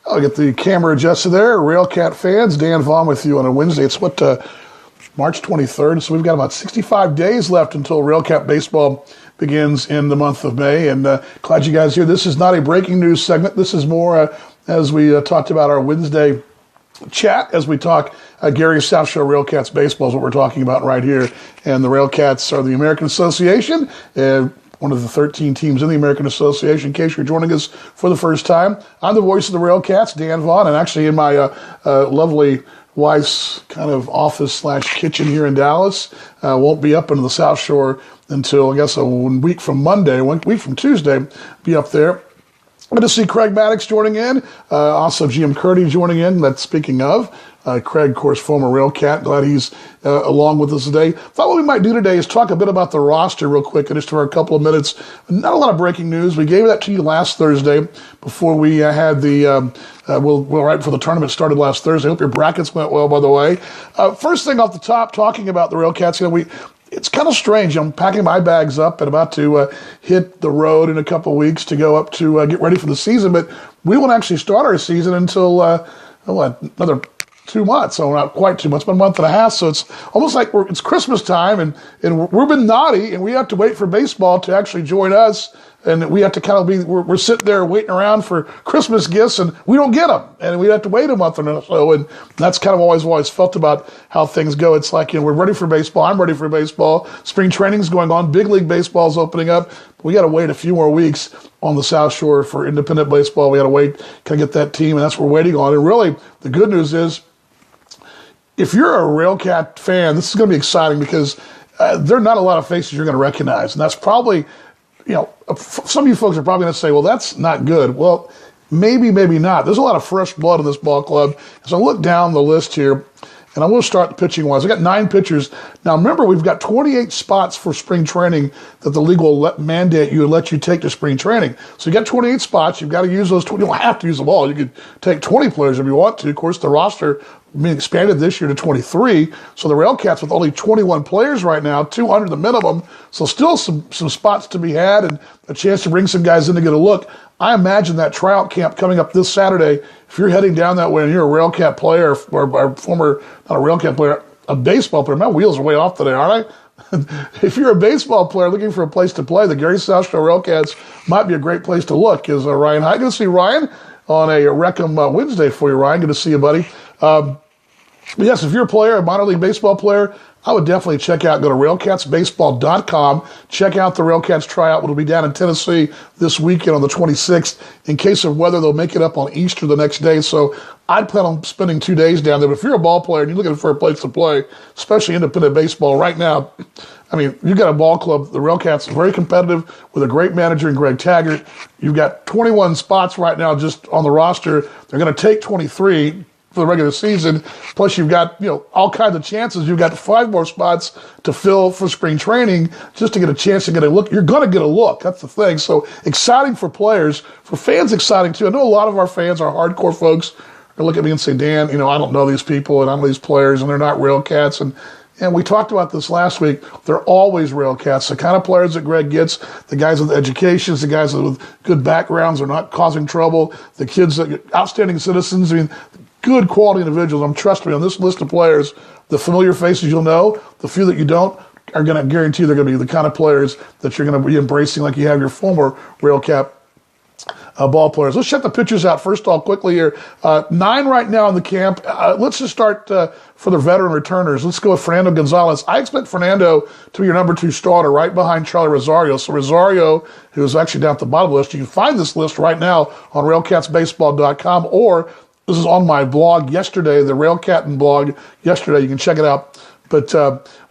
I'll get the camera adjusted there. Railcat fans, Dan Vaughn with you on a Wednesday. It's March 23rd, so we've got about 65 days left until Railcat baseball begins in the month of May. And glad you guys are here. This is not a breaking news segment. This is more as we talked about our Wednesday chat as we talk Gary's SouthShore Railcats baseball is what we're talking about right here. And the Railcats are the American Association, one of the 13 teams in the American Association. In case you're joining us for the first time, I'm the voice of the Railcats, Dan Vaughn, and actually in my lovely wife's kind of office/kitchen here in Dallas. Won't be up into the South Shore until, I guess, a week from Monday, 1 week from Tuesday, be up there. Good to see Craig Maddox joining in, also GM Curdy joining in. That's speaking of. Craig, of course, former Railcat. Glad he's along with us today. Thought what we might do today is talk a bit about the roster real quick, just for a couple of minutes. Not a lot of breaking news. We gave that to you last Thursday before we had the, right before the tournament started last Thursday. I hope your brackets went well, by the way. First thing off the top, talking about the Railcats, it's kind of strange. I'm packing my bags up and about to hit the road in a couple of weeks to go up to get ready for the season, but we won't actually start our season until, another 2 months, so not quite 2 months, but a month and a half. So it's almost like it's Christmas time, and we've been naughty, and we have to wait for baseball to actually join us, and we have to kind of we're sitting there waiting around for Christmas gifts, and we don't get them, and we have to wait a month or so, and that's kind of always felt about how things go. It's like, we're ready for baseball. I'm ready for baseball. Spring training's going on. Big league baseball's opening up. We got to wait a few more weeks on the South Shore for independent baseball. We got to wait, kind of get that team, and that's what we're waiting on. And really, the good news is, if you're a Railcat fan, this is going to be exciting because there are not a lot of faces you're going to recognize. And that's probably, some of you folks are probably going to say, well, that's not good. Well, maybe not. There's a lot of fresh blood in this ball club. As I look down the list here, and I'm going to start the pitching wise. I got 9 pitchers. Now, remember, we've got 28 spots for spring training that the league will mandate you and let you take to spring training. So you got 28 spots. You've got to use those 20. You don't have to use them all. You could take 20 players if you want to. Of course, the roster being expanded this year to 23. So the Railcats with only 21 players right now, 200 the minimum. So still some spots to be had and a chance to bring some guys in to get a look. I imagine that tryout camp coming up this Saturday, if you're heading down that way and you're a Railcat player or former, not a Railcat player, a baseball player. My wheels are way off today, aren't I? If you're a baseball player looking for a place to play, the Gary SouthShore Railcats might be a great place to look. Is Ryan High? Good to see Ryan on a Reckham Wednesday for you, Ryan. Good to see you, buddy. Yes, if you're a player, a minor league baseball player, I would definitely go to RailcatsBaseball.com. Check out the Railcats tryout, which will be down in Tennessee this weekend on the 26th. In case of weather, they'll make it up on Easter the next day. So I'd plan on spending 2 days down there. But if you're a ball player and you're looking for a place to play, especially independent baseball right now, you've got a ball club. The Railcats are very competitive with a great manager in Greg Taggart. You've got 21 spots right now just on the roster. They're going to take 23 for the regular season. Plus, you've got all kinds of chances. You've got 5 more spots to fill for spring training just to get a chance to get a look. You're going to get a look. That's the thing. So exciting for players, for fans, exciting too. I know a lot of our fans, our hardcore folks, are looking at me and say, Dan, I don't know these people and I don't know these players and they're not Railcats. And we talked about this last week. They're always Railcats. The kind of players that Greg gets, the guys with educations, the guys with good backgrounds are not causing trouble, the kids that are outstanding citizens. Good quality individuals. Trust me, on this list of players, the familiar faces you'll know, the few that you don't, are going to guarantee they're going to be the kind of players that you're going to be embracing like you have your former Railcat ball players. Let's check the pitchers out first off quickly here. 9 right now in the camp. Let's just start for the veteran returners. Let's go with Fernando Gonzalez. I expect Fernando to be your number 2 starter right behind Charlie Rosario. So Rosario, who is actually down at the bottom of the list, you can find this list right now on RailcatsBaseball.com, or this is on my blog yesterday, the Railcatin blog yesterday. You can check it out. But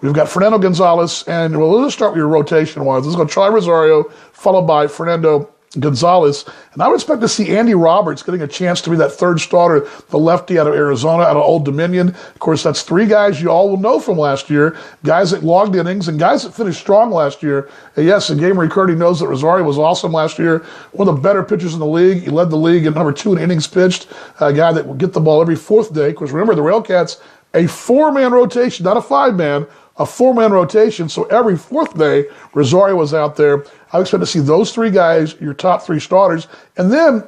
we've got Fernando Gonzalez, and let's start with your rotation-wise. Let's go Charlie Rosario, followed by Fernando Gonzalez. And I would expect to see Andy Roberts getting a chance to be that 3rd starter, the lefty out of Arizona, out of Old Dominion. Of course, that's 3 guys you all will know from last year, guys that logged innings and guys that finished strong last year. And yes, and Gamer Curdy knows that Rosario was awesome last year, one of the better pitchers in the league. He led the league at number 2 in innings pitched, a guy that would get the ball every 4th day. Because remember, the Railcats, a 4-man rotation, not a 5-man, a 4-man rotation. So every 4th day, Rosario was out there. I expect to see those 3 guys, your top 3 starters. And then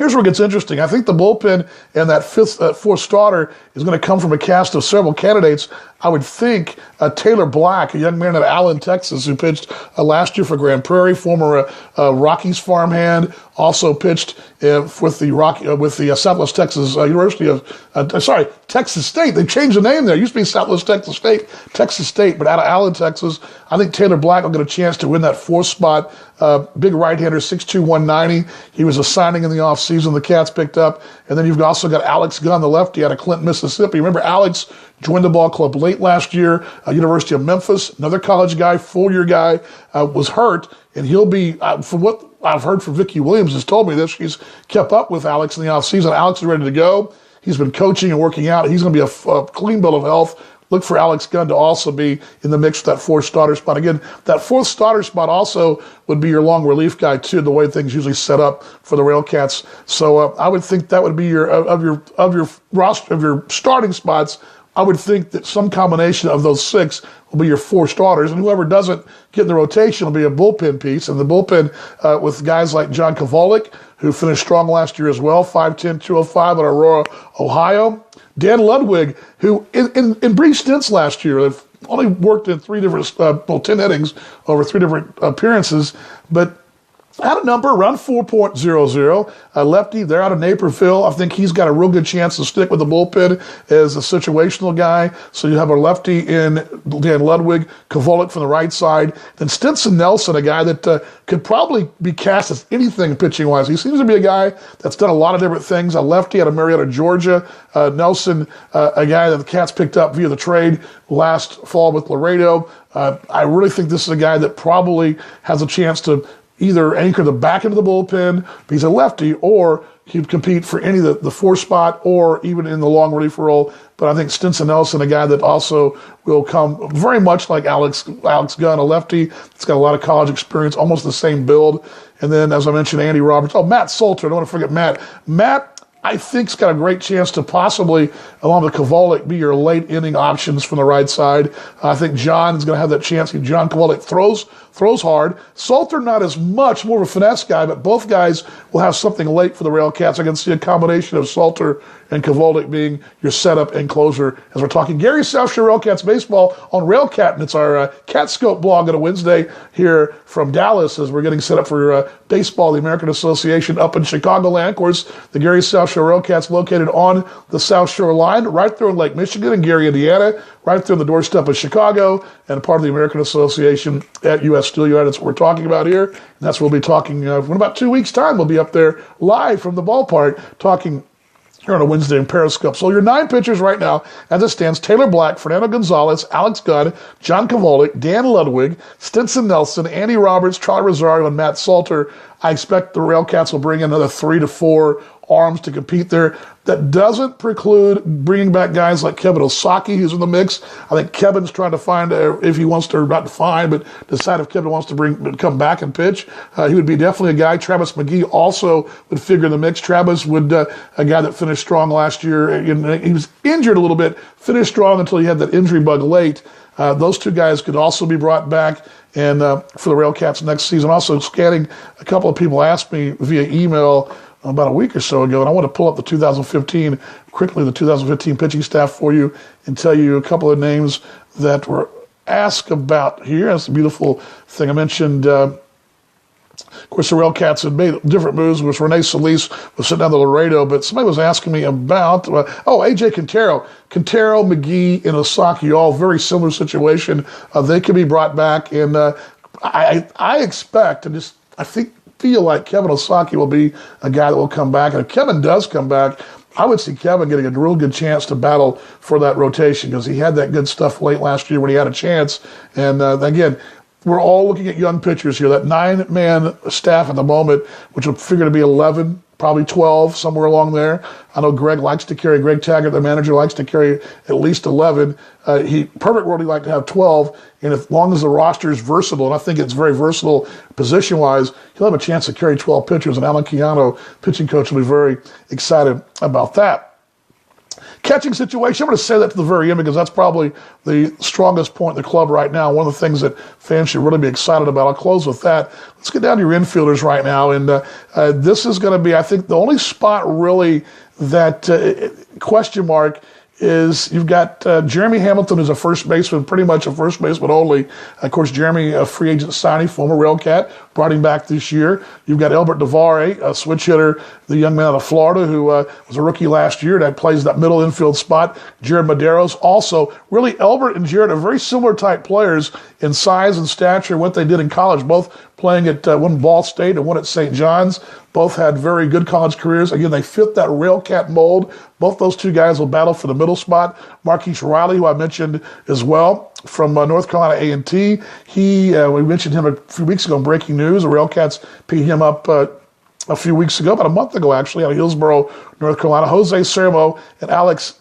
Here's where it gets interesting. I think the bullpen and that fourth starter is going to come from a cast of several candidates. I would think Taylor Black, a young man out of Allen, Texas, who pitched last year for Grand Prairie, former Rockies farmhand, also pitched with the Southwest Texas Texas State. They changed the name there. It used to be Southwest Texas State, but out of Allen, Texas. I think Taylor Black will get a chance to win that fourth spot. Big right-hander, 6'2", 190. He was a signing in the offseason the Cats picked up. And then you've also got Alex Gunn, the lefty, out of Clinton, Mississippi. Remember, Alex joined the ball club late last year, University of Memphis, another college guy, full-year guy, was hurt. And he'll be, from what I've heard from Vicki Williams, has told me this, she's kept up with Alex in the offseason. Alex is ready to go. He's been coaching and working out. He's going to be a clean bill of health. Look for Alex Gunn to also be in the mix with that fourth starter spot. Again, that fourth starter spot also would be your long relief guy too, the way things usually set up for the Railcats. So I would think that would be your roster of your starting spots. I would think that some combination of those six will be your four starters, and whoever doesn't get in the rotation will be a bullpen piece. And the bullpen with guys like John Kovalik, who finished strong last year as well, 5'10", 205 at Aurora, Ohio. Dan Ludwig, who in brief stints last year, they've only worked in 10 innings over 3 different appearances, but had a number around 4.00. A lefty, they're out of Naperville. I think he's got a real good chance to stick with the bullpen as a situational guy. So you have a lefty in Dan Ludwig, Kovalik from the right side. Then Stinson Nelson, a guy that could probably be cast as anything pitching-wise. He seems to be a guy that's done a lot of different things. A lefty out of Marietta, Georgia. Nelson, a guy that the Cats picked up via the trade last fall with Laredo. I really think this is a guy that probably has a chance to either anchor the back end of the bullpen, he's a lefty, or he'd compete for any of the fourth spot or even in the long relief role. But I think Stinson Nelson, a guy that also will come very much like Alex Gunn, a lefty that's got a lot of college experience, almost the same build. And then, as I mentioned, Andy Roberts. Oh, Matt Salter. I don't want to forget Matt. Matt, I think, has got a great chance to possibly, along with Kovalik, be your late inning options from the right side. I think John is going to have that chance. John Kovalik throws hard. Salter, not as much, more of a finesse guy, but both guys will have something late for the Railcats. I can see a combination of Salter and Kovalik being your setup and closer as we're talking Gary SouthShore Railcats baseball on Railcatin. It's our Catscope blog on a Wednesday here from Dallas as we're getting set up for baseball, the American Association up in Chicagoland. Of course, the Gary SouthShore Railcats located on the South Shore line, right there in Lake Michigan and Gary, Indiana, right there on the doorstep of Chicago, and part of the American Association at U.S. Steel Yard. That's what we're talking about here. And that's what we'll be talking in about 2 weeks' time. We'll be up there live from the ballpark talking here on a Wednesday in Periscope. So your 9 pitchers right now, as it stands: Taylor Black, Fernando Gonzalez, Alex Gunn, John Kovalik, Dan Ludwig, Stinson Nelson, Andy Roberts, Charlie Rosario, and Matt Salter. I expect the Railcats will bring in another 3 to 4 arms to compete there. That doesn't preclude bringing back guys like Kevin Osaki, who's in the mix. I think Kevin's trying to find, if he wants to, not find, but decide if Kevin wants to come back and pitch. He would be definitely a guy. Travis McGee also would figure in the mix. Travis would, a guy that finished strong last year. He was injured a little bit, finished strong until he had that injury bug late. Those 2 guys could also be brought back and for the Railcats next season. Also scanning, a couple of people asked me via email about a week or so ago, and I want to pull up the 2015 pitching staff for you and tell you a couple of names that were asked about here. That's a beautiful thing. I mentioned, of course, the Railcats had made different moves. It was Rene Solis was sitting down to Laredo, but somebody was asking me about, A.J. Quintero, McGee, and Osaki, all very similar situation. They could be brought back, and I expect, and just I feel like Kevin Osaki will be a guy that will come back. And if Kevin does come back, I would see Kevin getting a real good chance to battle for that rotation because he had that good stuff late last year when he had a chance. And again, we're all looking at young pitchers here. That 9-man staff at the moment, which would figure to be 11, probably 12, somewhere along there. I know Greg Taggart, the manager, likes to carry at least 11. Perfect world, he'd like to have 12. And as long as the roster is versatile, and I think it's very versatile position-wise, he'll have a chance to carry 12 pitchers. And Alan Keano, pitching coach, will be very excited about that. Catching situation, I'm going to say that to the very end because that's probably the strongest point in the club right now. One of the things that fans should really be excited about. I'll close with that. Let's get down to your infielders right now. And this is going to be, I think, the only spot really that question mark is you've got Jeremy Hamilton, who's a first baseman, pretty much a first baseman only. Of course, Jeremy, a free agent signing, former Railcat, brought him back this year. You've got Elbert Devare, a switch hitter, the young man out of Florida who was a rookie last year that plays that middle infield spot. Jared Medeiros also. Really, Elbert and Jared are very similar type players in size and stature, what they did in college, both playing at one Ball State and one at St. John's. Both had very good college careers. Again, they fit that Railcat mold. Both those two guys will battle for the middle spot. Marquise Riley, who I mentioned as well, from North Carolina A&T. We mentioned him a few weeks ago in breaking news. The Railcats picked him up a few weeks ago, about a month ago actually, out of Hillsborough, North Carolina. Jose Sermo and Alex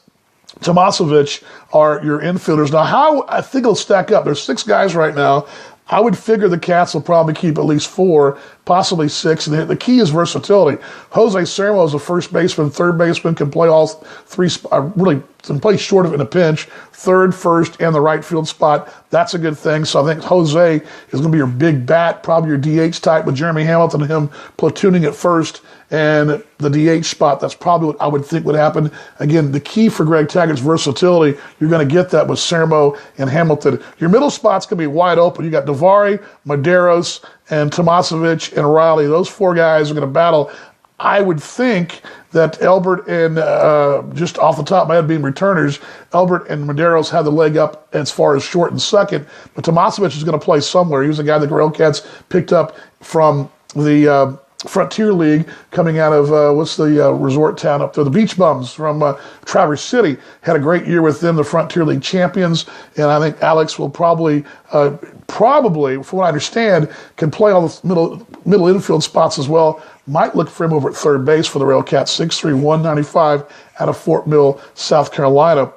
Tomasovich are your infielders. Now, how I think it'll stack up, there's 6 guys right now. I would figure the Cats will probably keep at least 4, possibly 6. And the key is versatility. Jose Sermo is a first baseman, third baseman, can play all 3, really can play short of it in a pinch, third, first, and the right field spot. That's a good thing. So I think Jose is going to be your big bat, probably your DH type with Jeremy Hamilton and him platooning at first. And the DH spot, that's probably what I would think would happen. Again, the key for Greg Taggart's versatility, you're going to get that with Sermo and Hamilton. Your middle spot's going to be wide open. You got Devare, Medeiros, and Tomasovich and Riley. Those 4 guys are going to battle. I would think that Elbert and, just off the top of my head being returners, Elbert and Medeiros had the leg up as far as short and second, but Tomasovich is going to play somewhere. He was a guy that Railcats picked up from the Frontier League coming out of, what's the resort town up there? The Beach Bums from Traverse City. Had a great year with them, the Frontier League champions, and I think Alex will probably, from what I understand, can play all the middle infield spots as well. Might look for him over at third base for the Railcats, 6'3", 195 out of Fort Mill, South Carolina.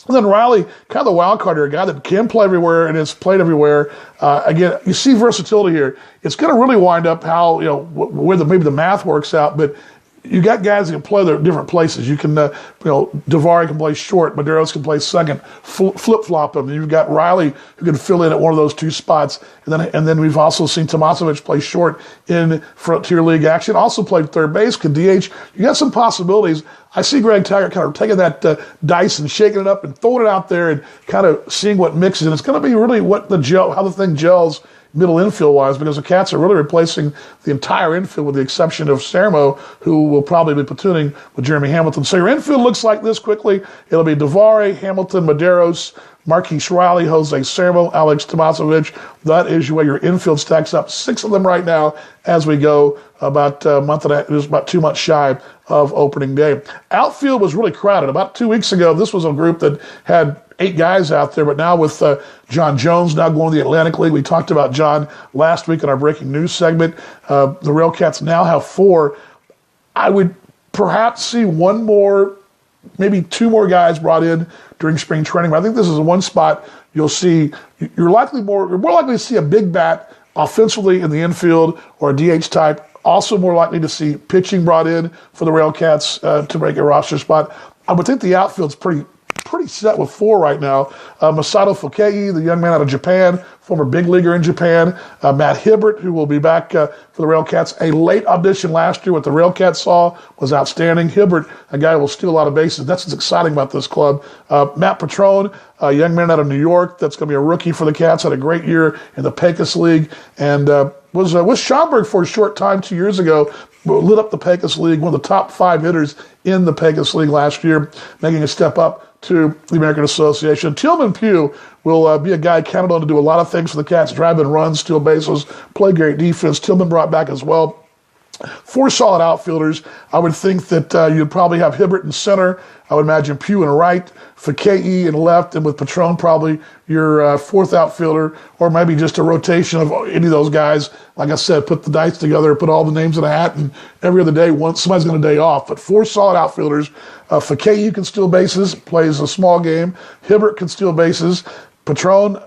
And then Riley, kind of the wild card here, a guy that can play everywhere and has played everywhere. Again, you see versatility here. It's going to really wind up how, where maybe the math works out, but you got guys that can play their different places. You can, Devare can play short, Medeiros can play second, flip-flop them. And you've got Riley who can fill in at one of those 2 spots. And then we've also seen Tomasovich play short in Frontier League action. Also played third base, can DH. You got some possibilities. I see Greg Taggart kind of taking that dice and shaking it up and throwing it out there and kind of seeing what mixes. And it's going to be really how the thing gels middle infield wise, because the Cats are really replacing the entire infield with the exception of Sermo, who will probably be platooning with Jeremy Hamilton. So your infield looks like this quickly. It'll be Devare, Hamilton, Medeiros, Marquise Riley, Jose Sermo, Alex Tomasovich. That is where your infield stacks up. 6 of them right now as we go about a month and a half, it was about 2 months shy of opening day. Outfield was really crowded. About 2 weeks ago, this was a group that had 8 guys out there, but now with John Jones now going to the Atlantic League, we talked about John last week in our breaking news segment. The Railcats now have 4. I would perhaps see 1 more, maybe 2 more guys brought in during spring training. But I think this is one spot you'll see. You're more likely to see a big bat offensively in the infield or a DH type. Also more likely to see pitching brought in for the Railcats to make a roster spot. I would think the outfield's pretty set with 4 right now. Masato Fukei, the young man out of Japan, former big leaguer in Japan. Matt Hibbert, who will be back for the Railcats. A late audition last year, what the Railcats saw was outstanding. Hibbert, a guy who will steal a lot of bases. That's what's exciting about this club. Matt Patron, a young man out of New York, that's going to be a rookie for the Cats, had a great year in the Pecos League, and was with Schaumburg for a short time 2 years ago, lit up the Pecos League, one of the top 5 hitters in the Pecos League last year, making a step up to the American Association. Tillman Pugh will be a guy counted on to do a lot of things for the Cats, drive in runs, steal bases, play great defense. Tillman brought back as well. 4 solid outfielders. I would think that you'd probably have Hibbert in center. I would imagine Pugh in right, Fukei in left, and with Patron probably your 4th outfielder, or maybe just a rotation of any of those guys. Like I said, put the dice together, put all the names in a hat, and every other day, somebody's going to day off. But 4 solid outfielders. Fukei can steal bases, plays a small game. Hibbert can steal bases. Patron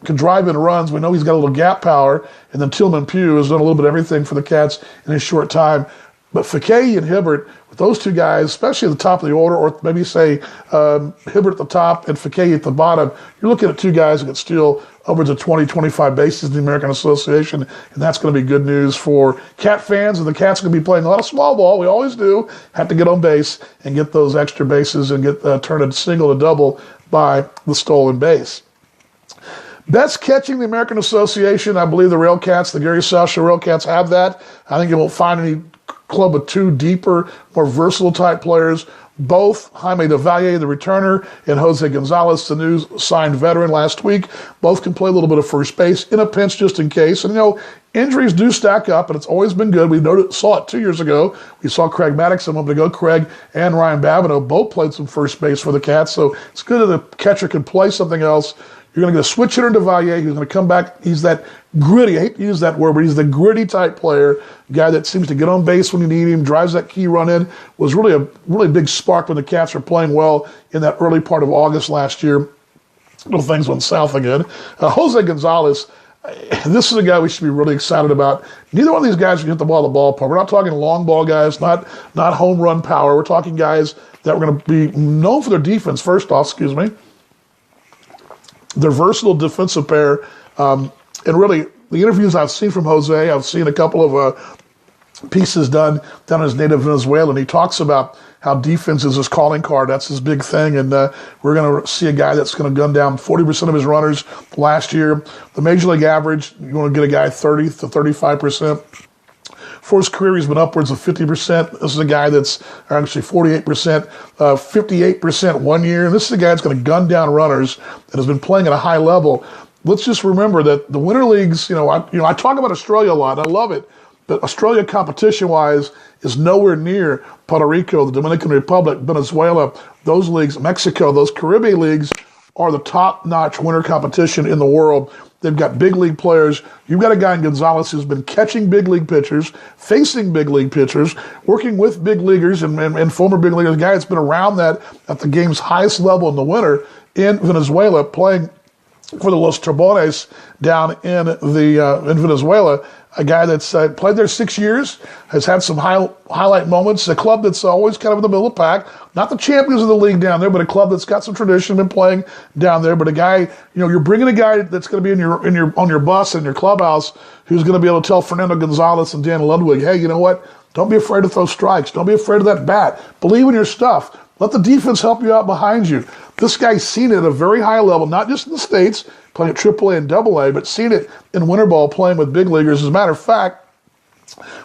can drive in runs. We know he's got a little gap power. And then Tillman Pugh has done a little bit of everything for the Cats in his short time. But Fekete and Hibbert, with those two guys, especially at the top of the order, or maybe say Hibbert at the top and Fekete at the bottom, you're looking at two guys that can steal upwards of 20, 25 bases in the American Association, and that's going to be good news for Cat fans. And the Cats are going to be playing a lot of small ball. We always do. Have to get on base and get those extra bases and get turn a single to double by the stolen base. Best catching the American Association, I believe the Railcats, the Gary SouthShore Railcats have that. I think you won't find any club with two deeper, more versatile type players. Both Jaime Devalle, the returner, and Jose Gonzalez, the new signed veteran last week, both can play a little bit of first base in a pinch just in case. And, injuries do stack up, and it's always been good. We saw it 2 years ago. We saw Craig Maddox a moment ago. Craig and Ryan Babineau both played some first base for the Cats, so it's good that the catcher can play something else. You're going to get a switch hitter to Devalle. He's going to come back. He's that gritty. I hate to use that word, but he's the gritty type player, guy that seems to get on base when you need him, drives that key run in. Was really a big spark when the Cats were playing well in that early part of August last year. Little things went south again. Jose Gonzalez, this is a guy we should be really excited about. Neither one of these guys can hit the ball at the ballpark. We're not talking long ball guys, not home run power. We're talking guys that are going to be known for their defense, first off, They're versatile defensive pair. And really, the interviews I've seen from Jose, I've seen a couple of pieces done down in his native Venezuela, and he talks about how defense is his calling card. That's his big thing. And we're going to see a guy that's going to gun down 40% of his runners last year. The Major League average, you want to get a guy 30 to 35%. For his career, he's been upwards of 50%. This is a guy that's actually 48%, 58% 1 year. And this is a guy that's going to gun down runners that has been playing at a high level. Let's just remember that the winter leagues, I talk about Australia a lot. I love it. But Australia, competition-wise, is nowhere near Puerto Rico, the Dominican Republic, Venezuela, those leagues, Mexico, those Caribbean leagues are the top-notch winter competition in the world. They've got big league players. You've got a guy in Gonzalez who's been catching big league pitchers, facing big league pitchers, working with big leaguers and former big leaguers. A guy that's been around that at the game's highest level in the winter in Venezuela, playing for the Los Turbones down in Venezuela. A guy that's played there 6 years, has had some highlight moments. A club that's always kind of in the middle of the pack. Not the champions of the league down there, but a club that's got some tradition, been playing down there. But a guy, you're bringing a guy that's going to be on your bus in your clubhouse, who's going to be able to tell Fernando Gonzalez and Dan Ludwig, hey, you know what? Don't be afraid to throw strikes. Don't be afraid of that bat. Believe in your stuff. Let the defense help you out behind you. This guy's seen it at a very high level, not just in the States, playing at AAA and AA, but seen it in winter ball, playing with big leaguers. As a matter of fact,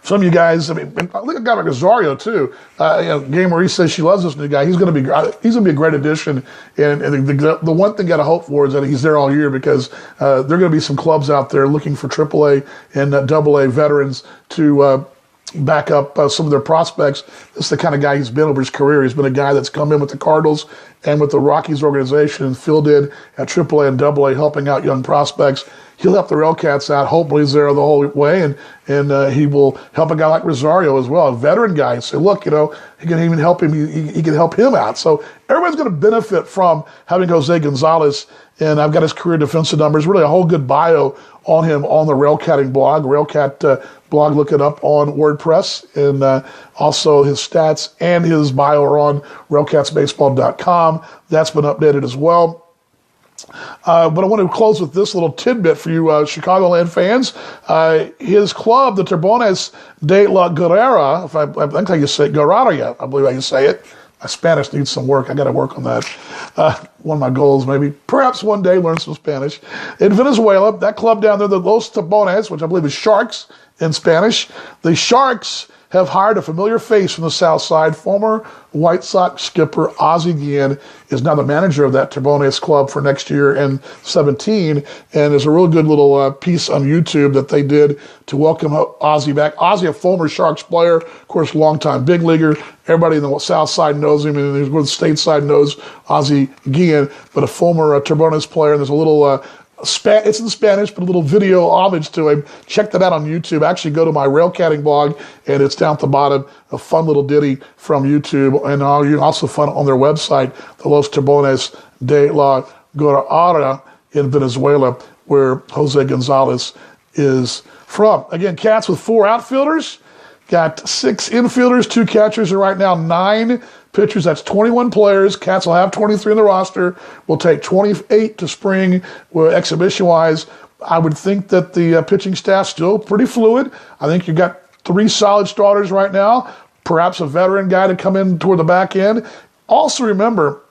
some of you guys, I think a guy like Rosario too, game where he says she loves this new guy, he's going to be a great addition. And the one thing you got to hope for is that he's there all year, because there are going to be some clubs out there looking for AAA and AA veterans to back up some of their prospects. This is the kind of guy he's been over his career. He's been a guy that's come in with the Cardinals and with the Rockies organization and filled in at AAA and AA, helping out young prospects. He'll help the Railcats out. Hopefully he's there the whole way, and he will help a guy like Rosario as well, a veteran guy, and say, look, he can even help him. He can help him out. So everybody's going to benefit from having Jose Gonzalez, and I've got his career defensive numbers, really a whole good bio on him on the Railcatting blog, Railcat blog. Look it up on WordPress, and also his stats and his bio are on RailcatsBaseball.com. That's been updated as well. But I want to close with this little tidbit for you Chicagoland fans. His club, the Turbones de la Guerrera, I think how you say it, Guerrera, I believe how you say it. My Spanish needs some work. I got to work on that. One of my goals, maybe. Perhaps one day learn some Spanish. In Venezuela, that club down there, the Los Turbones, which I believe is Sharks in Spanish. The Sharks have hired a familiar face from the South Side. Former White Sox skipper Ozzie Guillen is now the manager of that Turbones club for next year and 17. And there's a real good little piece on YouTube that they did to welcome Ozzie back. Ozzie, a former Sharks player, of course, longtime big leaguer. Everybody in the South Side knows him, and the stateside knows Ozzie Guillen, but a former Turbones player. And there's a little it's in Spanish, but a little video homage to him. Check that out on YouTube. Actually, go to my Railcatting blog, and it's down at the bottom, a fun little ditty from YouTube. And you can also find it on their website, the Los Turbones de la Guerrera in Venezuela, where Jose Gonzalez is from. Again, Cats with 4 outfielders. Got 6 infielders, 2 catchers, and right now 9 pitchers. That's 21 players. Cats will have 23 in the roster. We'll take 28 to spring exhibition-wise. I would think that the pitching staff's still pretty fluid. I think you've got 3 solid starters right now, perhaps a veteran guy to come in toward the back end. Also remember,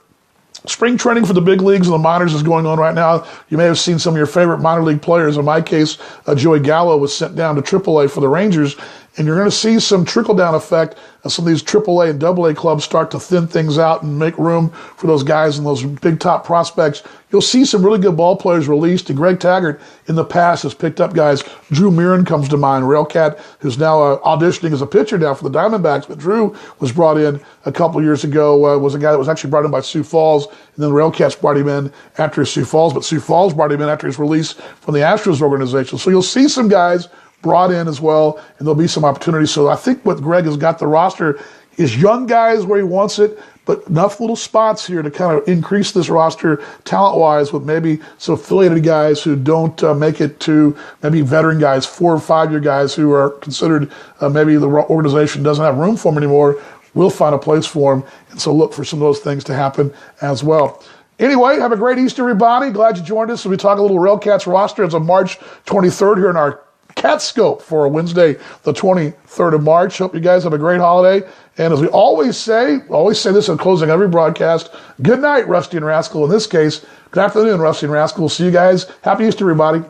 spring training for the big leagues and the minors is going on right now. You may have seen some of your favorite minor league players. In my case, Joey Gallo was sent down to AAA for the Rangers, and you're going to see some trickle-down effect as some of these AAA and AA clubs start to thin things out and make room for those guys and those big top prospects. You'll see some really good ball players released, and Greg Taggart in the past has picked up guys. Drew Mirren comes to mind, Railcat, who's now auditioning as a pitcher now for the Diamondbacks, but Drew was brought in a couple years ago, was a guy that was actually brought in by Sioux Falls, and then the Railcats brought him in after Sioux Falls, but Sioux Falls brought him in after his release from the Astros organization. So you'll see some guys brought in as well, and there'll be some opportunities. So I think what Greg has got the roster is young guys where he wants it, but enough little spots here to kind of increase this roster talent-wise with maybe some affiliated guys who don't make it to maybe veteran guys, 4 or 5-year guys who are considered maybe the organization doesn't have room for them anymore. We'll find a place for them, and so look for some of those things to happen as well. Anyway, have a great Easter, everybody. Glad you joined us as we talk a little Railcats roster as of March 23rd here in our Catscope for Wednesday, the 23rd of March. Hope you guys have a great holiday. And as we always say this in closing every broadcast, good night, Rusty and Rascal. In this case, good afternoon, Rusty and Rascal. We'll see you guys. Happy Easter, everybody.